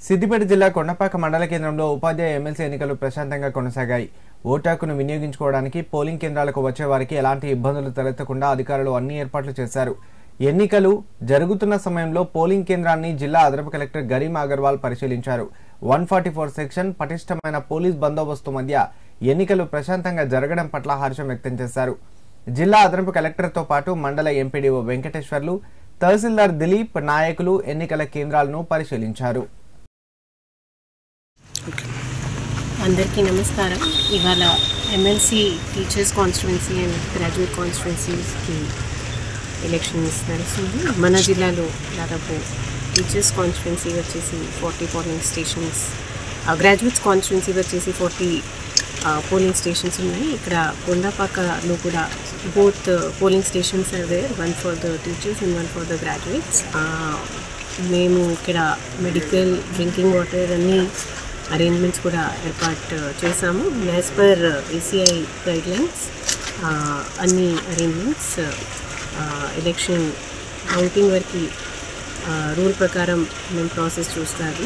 సిద్దిపేట జిల్లా కొండపాక మండల కేంద్రంలో ఉపాధ్యాయ ఎమ్మెల్సీ ఎన్నికలు ప్రశాంతంగా కొనసాగాయి. ఓటు హక్కును వినియోగించుకోవడానికి పోలింగ్ కేంద్రాలకు వచ్చే వారికి ఎలాంటి ఇబ్బందులు తలెత్తకుండా అధికారులు అన్ని ఏర్పాట్లు చేశారు. ఎన్నికలు జరుగుతున్న సమయంలో పోలింగ్ కేంద్రాన్ని జిల్లా అదనపు కలెక్టర్ గరీం అగర్వాల్ పరిశీలించారు. 144 సెక్షన్ పటిష్టమైన పోలీస్ బందోబస్తు మధ్య ఎన్నికలు ప్రశాంతంగా జరగడం పట్ల హర్షం వ్యక్తం చేశారు. జిల్లా అదనపు కలెక్టర్తో పాటు మండల ఎంపీడీఓ వెంకటేశ్వర్లు, తహసీల్దార్ దిలీప్ నాయకులు ఎన్నికల కేంద్రాలను పరిశీలించారు. అందరికీ నమస్కారం. ఇవాళ MLC teachers constituency and graduate కాన్స్టిట్యుయెన్సీస్కి ఎలక్షన్స్ నడుస్తుంది. మన జిల్లాలో దాదాపు టీచర్స్ కాన్స్టిట్యుయెన్సీ వచ్చేసి 40 పోలింగ్ స్టేషన్స్, గ్రాడ్యుయేట్స్ కాన్స్టిట్యుయెన్సీ వచ్చేసి 40 పోలింగ్ స్టేషన్స్ ఉన్నాయి. ఇక్కడ కొండపాకలో కూడా both polling stations are there, 1 for the teachers and 1 for the graduates. మేము ఇక్కడ మెడికల్, డ్రింకింగ్ వాటర్ అన్నీ అరేంజ్మెంట్స్ కూడా ఏర్పాటు చేశాము. యాజ్ పర్ ACI గైడ్లైన్స్ అన్ని అరేంజ్మెంట్స్ ఎలక్షన్ కౌంటింగ్ వరకు రూల్ ప్రకారం మేము ప్రాసెస్ చూస్తాము.